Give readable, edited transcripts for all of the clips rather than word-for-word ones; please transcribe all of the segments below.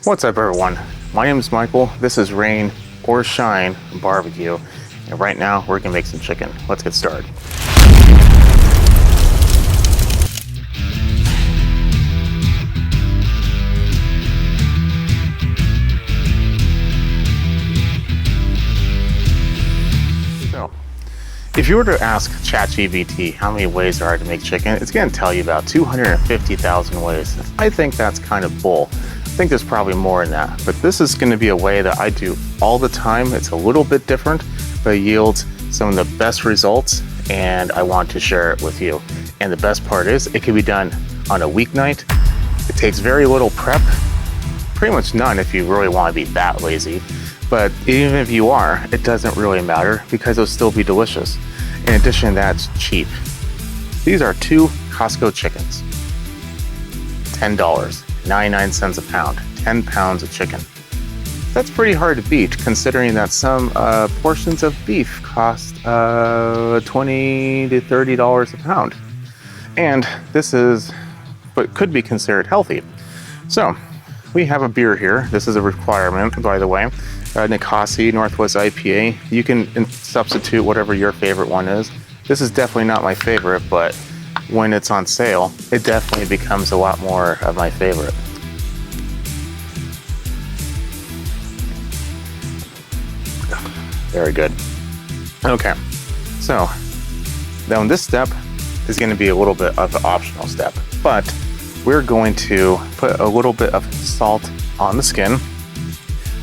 What's up, everyone? My name is Michael. This is Rain or Shine Barbecue. And right now we're gonna make some chicken. Let's get started. So, if you were to ask ChatGPT how many ways there are to make chicken, it's gonna tell you about 250,000 ways. I think that's kind of bull. I think there's probably more in that, but this is going to be a way that I do all the time. It's a little bit different, but it yields some of the best results, and I want to share it with you. And the best part is it can be done on a weeknight. It takes very little prep, pretty much none if you really want to be that lazy. But even if you are, it doesn't really matter because it'll still be delicious. In addition, that's cheap. These are 2 Costco chickens, $10. 99 cents a pound, 10 pounds of chicken. That's pretty hard to beat considering that some portions of beef cost $20 to $30 a pound. And this is what could be considered healthy. So we have a beer here. This is a requirement, by the way. Ninkasi Northwest IPA. You can substitute whatever your favorite one is. This is definitely not my favorite, but when it's on sale, it definitely becomes a lot more of my favorite. Very good. Okay, so now this step is going to be a little bit of an optional step, but we're going to put a little bit of salt on the skin.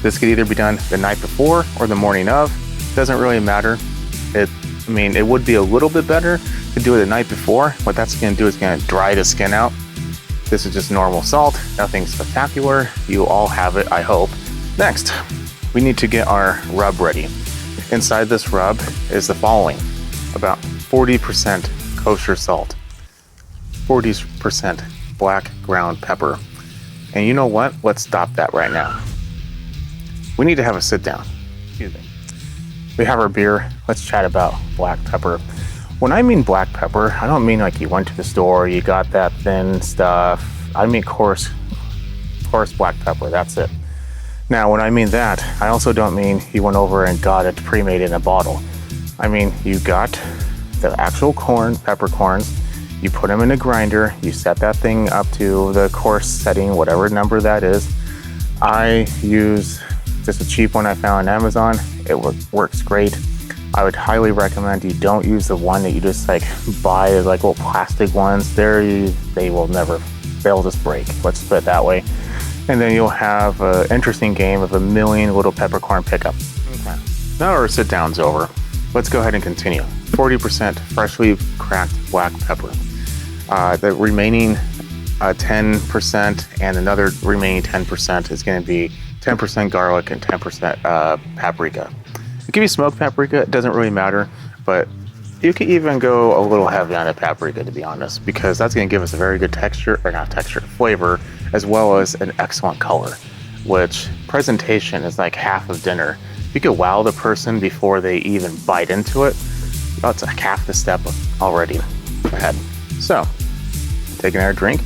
This could either be done the night before or the morning of. Doesn't really matter. It would be a little bit better to do it the night before. What that's going to do is going to dry the skin out. This is just normal salt, nothing spectacular. You all have it, I hope. Next, we need to get our rub ready. Inside this rub is the following: about 40% kosher salt, 40% black ground pepper. And you know what? Let's stop that right now. We need to have a sit down. Excuse me. We have our beer. Let's chat about black pepper. When I mean black pepper, I don't mean like you went to the store, you got that thin stuff. I mean coarse black pepper, that's it. Now, when I mean that, I also don't mean you went over and got it pre-made in a bottle. I mean, you got the actual peppercorns, you put them in a grinder, you set that thing up to the coarse setting, whatever number that is. I use just a cheap one I found on Amazon. It works great. I would highly recommend you don't use the one that you just like buy like little plastic ones. They'll just break. Let's put it that way. And then you'll have an interesting game of a million little peppercorn pickups. Okay. Now our sit down's over. Let's go ahead and continue. 40% freshly cracked black pepper. The remaining 10% and another remaining 10% is going to be 10% garlic and 10% paprika. It can be smoked paprika, it doesn't really matter, but you can even go a little heavy on the paprika, to be honest, because that's going to give us a very good flavor, as well as an excellent color, which presentation is like half of dinner. You could wow the person before they even bite into it. That's like half the step already ahead. So, taking our drink.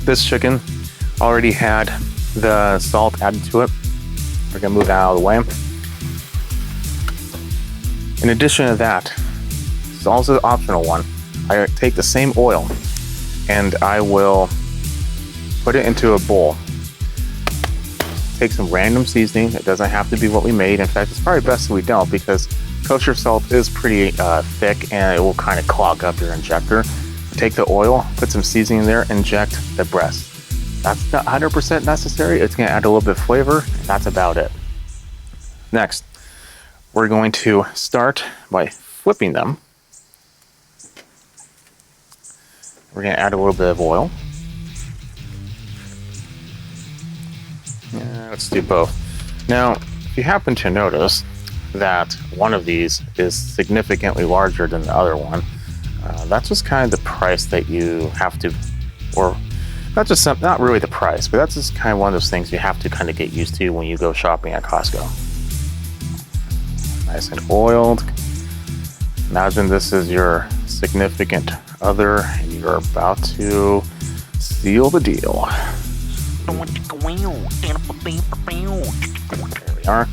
This chicken already had the salt added to it. We're gonna move that out of the way. In addition to that, it's also an optional one. I take the same oil and I will put it into a bowl. Take some random seasoning. It doesn't have to be what we made. In fact, it's probably best if we don't, because kosher salt is pretty thick and it will kind of clog up your injector. Take the oil, put some seasoning in there, inject the breast. That's not 100% necessary. It's going to add a little bit of flavor. That's about it. Next, we're going to start by flipping them. We're going to add a little bit of oil. Yeah, let's do both. Now, if you happen to notice that one of these is significantly larger than the other one, that's just kind of the price that you have to, or not really the price, but that's just kind of one of those things you have to kind of get used to when you go shopping at Costco. Nice and oiled. Imagine this is your significant other and you're about to seal the deal. There we are.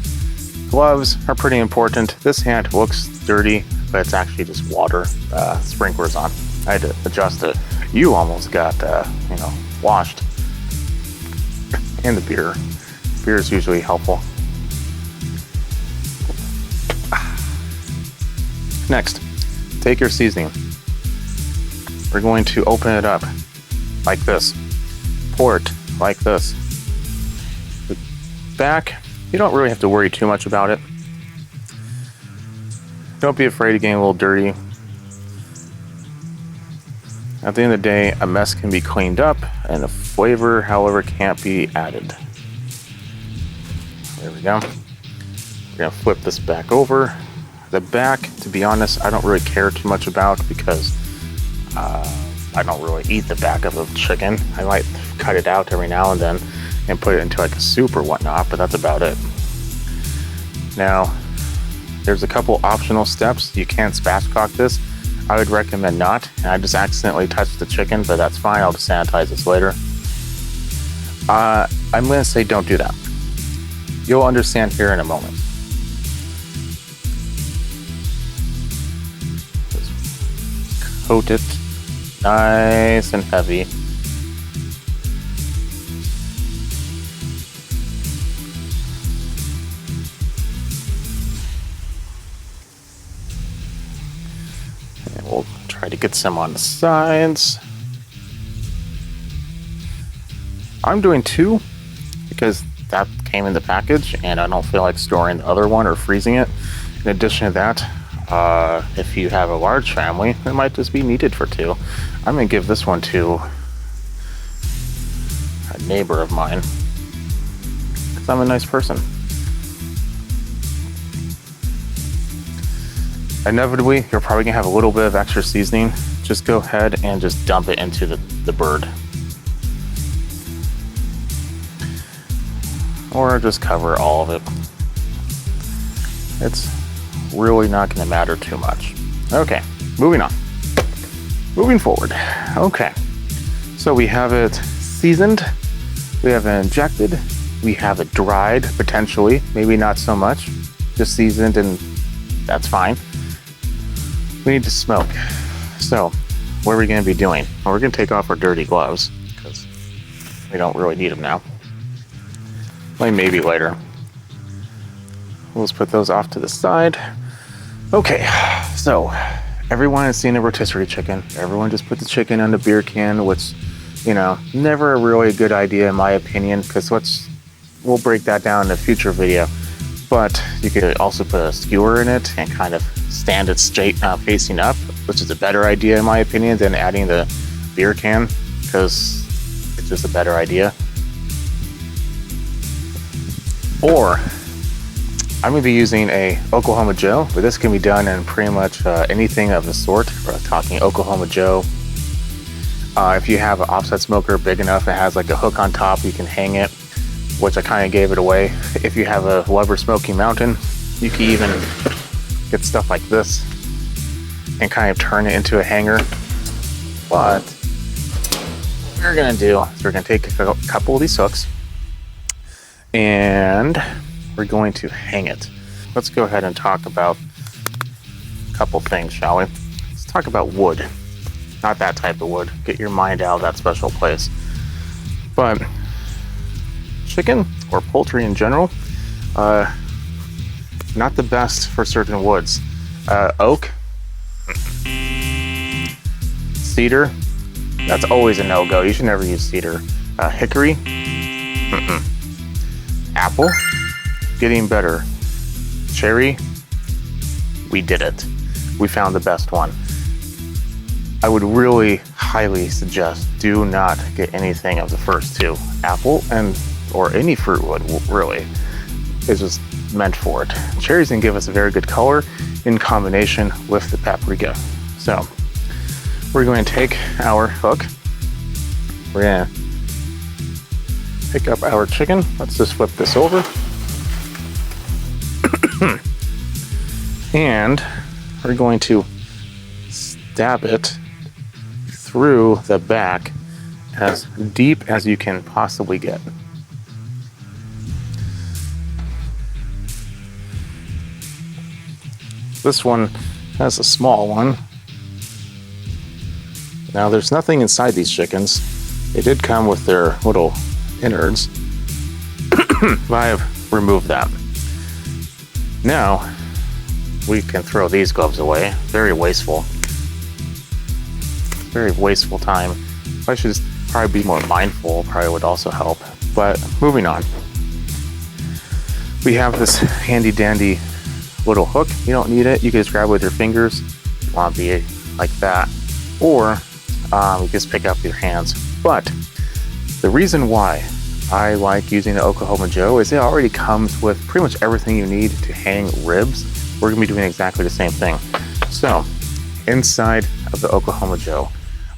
Gloves are pretty important. This hand looks dirty, but it's actually just water, sprinklers on. I had to adjust it. You almost got, washed. And the beer. Beer is usually helpful. Next, take your seasoning. We're going to open it up like this. Pour it like this. The back, you don't really have to worry too much about it. Don't be afraid of getting a little dirty. At the end of the day, a mess can be cleaned up and a flavor, however, can't be added. There we go. We're gonna flip this back over. The back, to be honest, I don't really care too much about because I don't really eat the back of a chicken. I might cut it out every now and then and put it into like a soup or whatnot, but that's about it. Now, there's a couple optional steps. You can spatchcock this. I would recommend not. And I just accidentally touched the chicken, but that's fine. I'll just sanitize this later. I'm gonna say don't do that. You'll understand here in a moment. Just coat it nice and heavy. And we'll try to get some on the sides. I'm doing 2 because that came in the package and I don't feel like storing the other one or freezing it. In addition to that, if you have a large family, it might just be needed for 2. I'm gonna give this one to a neighbor of mine because I'm a nice person. Inevitably, you're probably gonna have a little bit of extra seasoning. Just go ahead and just dump it into the bird. Or just cover all of it. It's really not going to matter too much. Okay, moving on. Moving forward. Okay, so we have it seasoned, we have it injected, we have it dried potentially, maybe not so much, just seasoned and that's fine. We need to smoke. So, what are we going to be doing? Well, we're going to take off our dirty gloves because we don't really need them now. Maybe later. We'll just put those off to the side. Okay, so everyone has seen a rotisserie chicken. Everyone just put the chicken on the beer can, which, never really a good idea in my opinion, because we'll break that down in a future video. But you could also put a skewer in it and kind of stand it straight facing up, which is a better idea in my opinion than adding the beer can, because it's just a better idea. Or I'm going to be using a Oklahoma Joe, but this can be done in pretty much anything of the sort. We're talking Oklahoma Joe. If you have an offset smoker big enough, it has like a hook on top, you can hang it, which I kind of gave it away. If you have a Weber Smokey Mountain, you can even get stuff like this and kind of turn it into a hanger. But what we're going to do is we're going to take a couple of these hooks and we're going to hang it. Let's go ahead and talk about a couple things, shall we? Let's talk about wood. Not that type of wood. Get your mind out of that special place. But chicken or poultry in general, not the best for certain woods. Oak, cedar, that's always a no-go. You should never use cedar. Hickory, apple, getting better. Cherry, we did it. We found the best one. I would really highly suggest do not get anything of the first 2. Apple or any fruit wood really is just meant for it. Cherries can give us a very good color in combination with the paprika. So we're going to take our hook. We're going to pick up our chicken. Let's just flip this over. And we're going to stab it through the back as deep as you can possibly get. This one has a small one. Now there's nothing inside these chickens. They did come with their little innards, but I have removed that. Now we can throw these gloves away. Very wasteful time. I should probably be more mindful, probably would also help. But moving on. We have this handy dandy little hook. You don't need it. You can just grab it with your fingers. It won't be like that. Or you just pick up with your hands. But the reason why I like using the Oklahoma Joe is it already comes with pretty much everything you need to hang ribs. We're gonna be doing exactly the same thing. So inside of the Oklahoma Joe,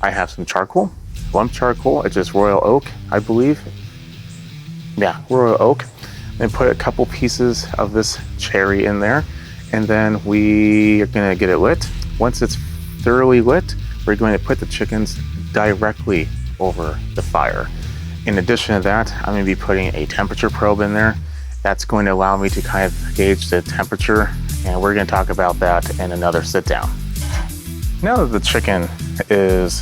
I have some charcoal, lump charcoal. It's just royal oak, I believe. Yeah, royal oak. And put a couple pieces of this cherry in there. And then we are gonna get it lit. Once it's thoroughly lit, we're going to put the chickens directly over the fire. In addition to that, I'm going to be putting a temperature probe in there. That's going to allow me to kind of gauge the temperature, and we're going to talk about that in another sit down. Now that the chicken is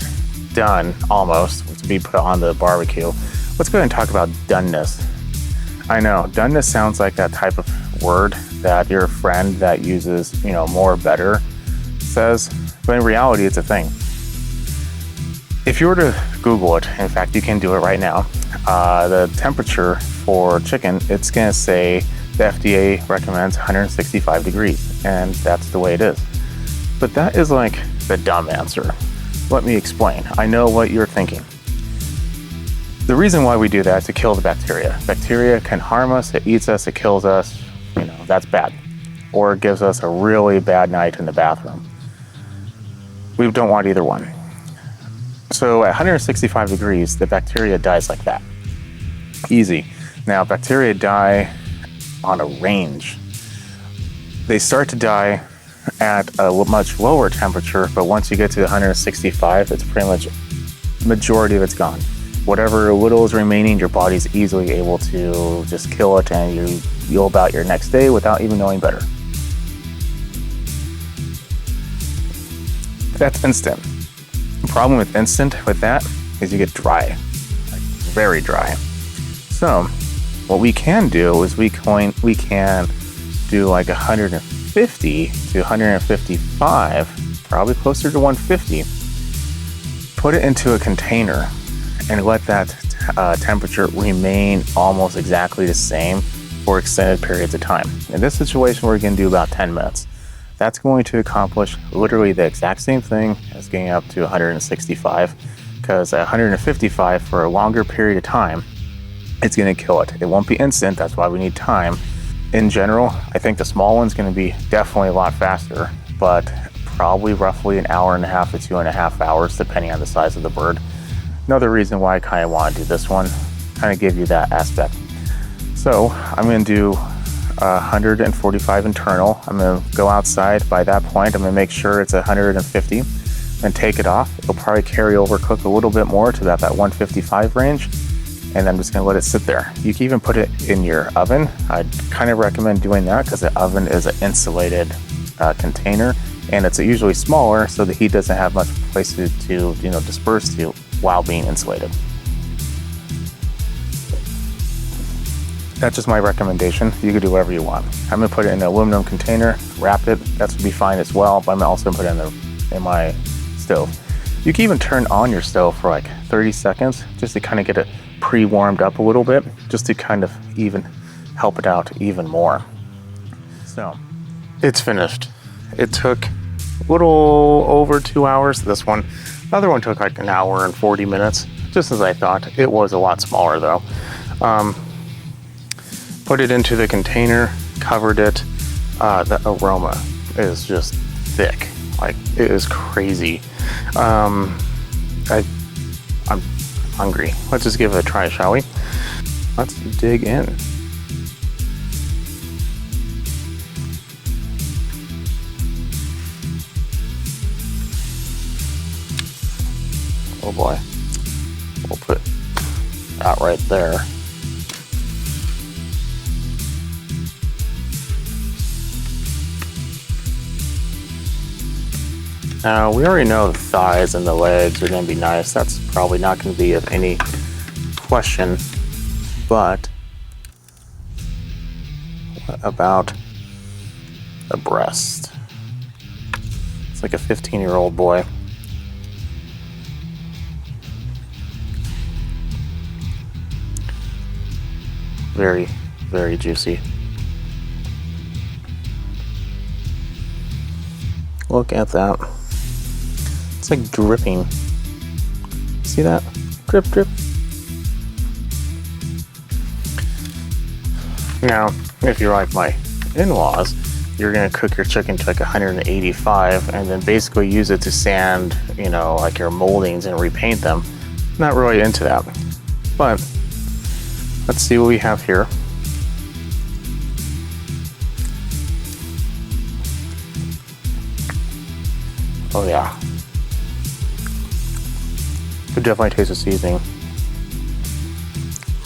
done, almost, to be put on the barbecue, let's go ahead and talk about doneness. I know, doneness sounds like that type of word that your friend that uses, more better says, but in reality, it's a thing. If you were to Google it, in fact, you can do it right now, the temperature for chicken, it's gonna say the FDA recommends 165 degrees, and that's the way it is. But that is like the dumb answer. Let me explain. I know what you're thinking. The reason why we do that is to kill the bacteria. Bacteria can harm us, it eats us, it kills us, that's bad. Or it gives us a really bad night in the bathroom. We don't want either one. So at 165 degrees, the bacteria dies like that. Easy. Now, bacteria die on a range. They start to die at a much lower temperature, but once you get to 165, it's pretty much majority of it's gone. Whatever little is remaining, your body's easily able to just kill it, and you go about your next day without even knowing better. That's instant. The problem with instant with that is you get dry, like very dry. So what we can do is we can do like 150 to 155, probably closer to 150. Put it into a container and let that temperature remain almost exactly the same for extended periods of time. In this situation, we're going to do about 10 minutes. That's going to accomplish literally the exact same thing as getting up to 165, because at 155 for a longer period of time, it's going to kill it. It won't be instant. That's why we need time. In general, I think the small one's going to be definitely a lot faster, but probably roughly an hour and a half to 2.5 hours, depending on the size of the bird. Another reason why I kind of want to do this one, kind of give you that aspect. So I'm going to do 145 internal. I'm going to go outside. By that point, I'm going to make sure it's 150 and take it off. It'll probably carry over, cook a little bit more to that 155 range. And I'm just going to let it sit there. You can even put it in your oven. I'd kind of recommend doing that because the oven is an insulated container, and it's usually smaller, so the heat doesn't have much place to disperse to while being insulated. That's just my recommendation. You can do whatever you want. I'm gonna put it in an aluminum container, wrap it. That's gonna be fine as well, but I'm also gonna put it in my stove. You can even turn on your stove for like 30 seconds just to kind of get it pre-warmed up a little bit, just to kind of even help it out even more. So it's finished. It took a little over 2 hours, this one. The other one took like an hour and 40 minutes, just as I thought. It was a lot smaller though. Put it into the container, covered it. The aroma is just thick, like it is crazy. I'm hungry. Let's just give it a try, shall we? Let's dig in. Oh boy. We'll put that right there. Now, we already know the thighs and the legs are going to be nice. That's probably not going to be of any question. But what about the breast? It's like a 15-year-old boy. Very, very juicy. Look at that. It's like dripping. See that? Drip, drip. Now, if you're like my in-laws, you're gonna cook your chicken to like 185 and then basically use it to sand, you know, like your moldings and repaint them. Not really into that. But let's see what we have here. Oh yeah. Could definitely taste the seasoning.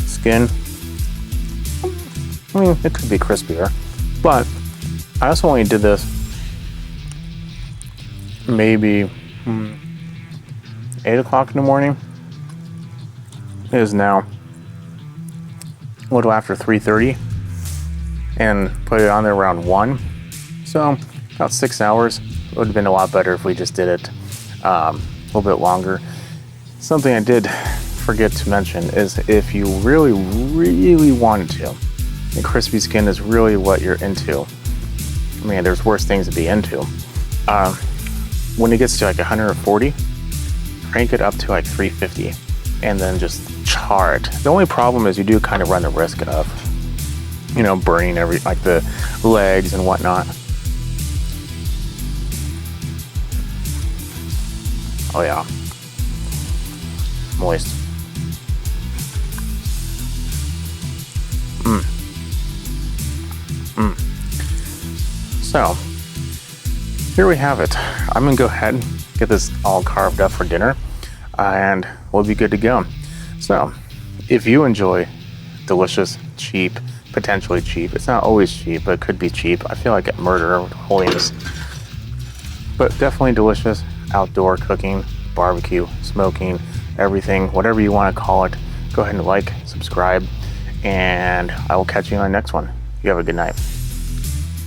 Skin. I mean, it could be crispier, but I also only did this maybe 8 o'clock in the morning. It is now a little after 3:30, and put it on there around 1. So about 6 hours. It would have been a lot better if we just did it a little bit longer. Something I did forget to mention is if you really, really wanted to, and crispy skin is really what you're into. I mean, there's worse things to be into. When it gets to like 140, crank it up to like 350 and then just char it. The only problem is you do kind of run the risk of, you know, burning like the legs and whatnot. Oh yeah. Moist. So, here we have it. I'm gonna go ahead and get this all carved up for dinner, and we'll be good to go. So, if you enjoy delicious, cheap, potentially cheap, it's not always cheap, but it could be cheap. I feel like at Murder with Holiness. But definitely delicious outdoor cooking, barbecue, smoking, everything, whatever you want to call it. Go ahead and like, subscribe, and I will catch you on the next one. You have a good night.